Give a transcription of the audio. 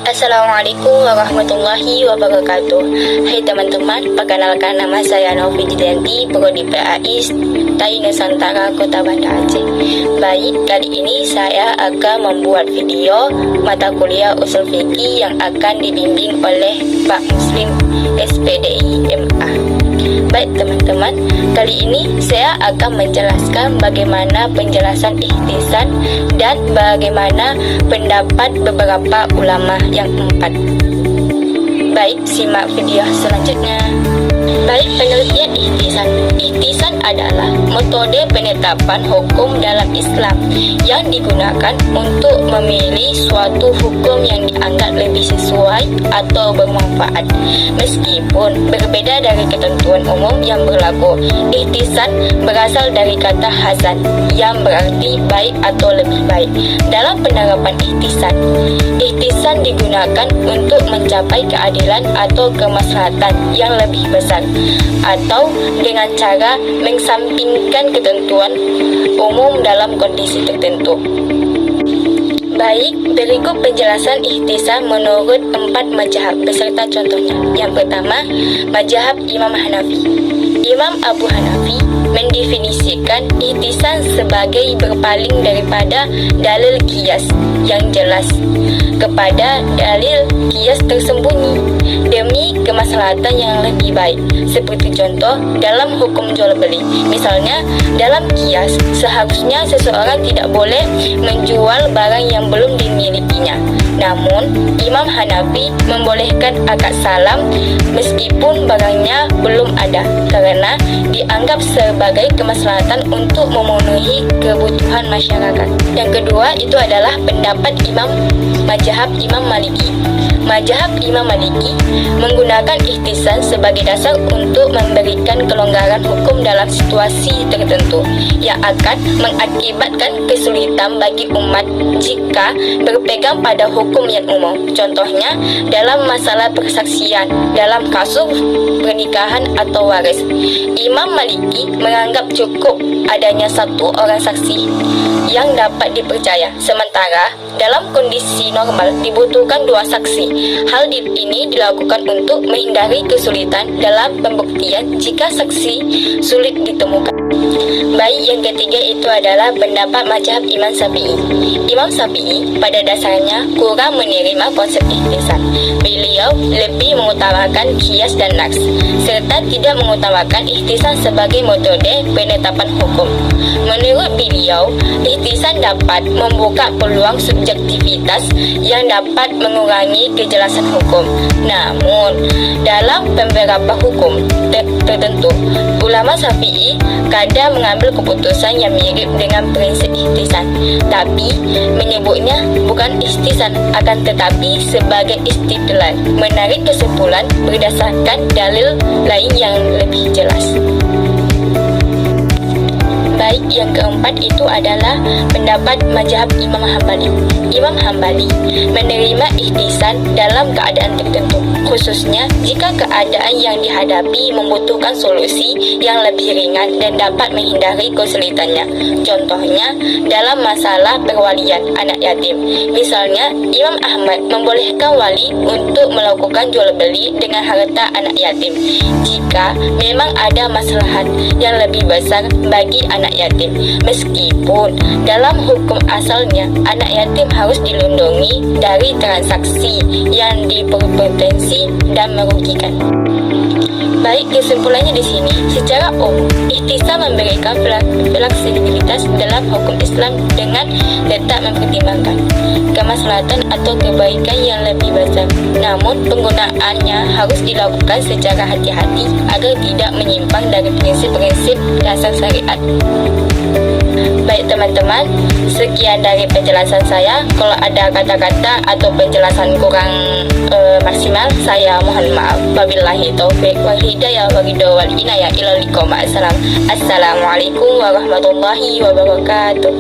Assalamualaikum warahmatullahi wabarakatuh. Hai teman-teman, perkenalkan nama saya Novi Jidanti, Prodi PAI TAI Nusantara Kota Banda Aceh. Baik, kali ini saya akan membuat video mata kuliah usul fikih yang akan dibimbing oleh Pak Muslim SPDI MA. Baik teman-teman, kali ini saya akan menjelaskan bagaimana penjelasan ihtisan dan bagaimana pendapat beberapa ulama yang empat. Baik, simak video selanjutnya. Baik, penelitian ihtisan. Ihtisan adalah metode penetapan hukum dalam Islam yang digunakan untuk memilih suatu hukum yang dianggap lebih sesuai atau bermanfaat, meskipun berbeda dari ketentuan umum yang berlaku. Ihtisan berasal dari kata hasan, yang berarti baik atau lebih baik. Dalam penerapan ihtisan digunakan untuk mencapai keadilan atau kemaslahatan yang lebih besar, atau dengan cara mengesampingkan ketentuan umum dalam kondisi tertentu. Baik, berikut penjelasan ihtisan menurut 4 mazhab beserta contohnya. Yang pertama, mazhab Imam Hanafi. Imam Abu Hanafi mendefinisikan ihtisan sebagai berpaling daripada dalil qiyas yang jelas kepada dalil qiyas tersembunyi demi kemaslahatan yang lebih baik. Seperti contoh dalam hukum jual beli. Misalnya, dalam qiyas seharusnya seseorang tidak boleh menjual barang yang belum dimilikinya. Namun, Imam Hanafi membolehkan akad salam meskipun barangnya belum ada, karena dianggap sebagai kemaslahatan untuk memenuhi kebutuhan masyarakat. Yang kedua itu adalah pendapat mazhab Imam Maliki. Mazhab Imam Maliki menggunakan ihtisan sebagai dasar untuk memberikan kelonggaran hukum dalam situasi tertentu yang akan mengakibatkan kesulitan bagi umat jika berpegang pada hukum yang umum. Contohnya, dalam masalah persaksian, dalam kasus pernikahan atau waris. Imam Maliki menganggap cukup adanya satu orang saksi yang dapat dipercaya, sementara dalam kondisi normal dibutuhkan 2 saksi. Hal ini dilakukan untuk menghindari kesulitan dalam pembuktian jika saksi sulit ditemukan. Baik, yang ketiga itu adalah pendapat mazhab Imam Syafi'i. Imam Syafi'i pada dasarnya kurang menerima konsep ihtisan. Beliau lebih mengutamakan qiyas dan naqs, serta tidak mengutamakan ihtisan sebagai metode penetapan hukum. Menurut beliau, ihtisan dapat membuka peluang subjektivitas yang dapat mengurangi kejelasan hukum. Namun, dalam beberapa hukum tertentu, ulama Syafi'i kadang mengambil keputusan yang mirip dengan prinsip ihtisan, tapi menyebutnya bukan ihtisan, akan tetapi sebagai istidlal, menarik kesimpulan berdasarkan dalil lain yang lebih jelas. Baik, yang keempat itu adalah pendapat mazhab Imam Hambali. Imam Hambali menerima ihtisan dalam keadaan tertentu, khususnya jika keadaan yang dihadapi membutuhkan solusi yang lebih ringan dan dapat menghindari kesulitannya. Contohnya, dalam masalah perwalian anak yatim. Misalnya, Imam Ahmad membolehkan wali untuk melakukan jual beli dengan harta anak yatim jika memang ada maslahat yang lebih besar bagi anak yatim, meskipun dalam hukum asalnya anak yatim harus dilindungi dari transaksi yang berpotensi dan merugikan. Baik, kesimpulannya di sini, secara umum ihtisan memberikan fleksibilitas dalam hukum Islam dengan tetap mempertimbangkan kemaslahatan atau kebaikan yang lebih besar. Namun, penggunaannya harus dilakukan secara hati-hati agar tidak menyimpang dari prinsip-prinsip dasar syariat. Baik teman-teman, sekian dari penjelasan saya. Kalau ada kata-kata atau penjelasan kurang maksimal, saya mohon maaf. Wabillahi taufiq wal hidayah wa ridha wal inayah. Assalamualaikum warahmatullahi wabarakatuh.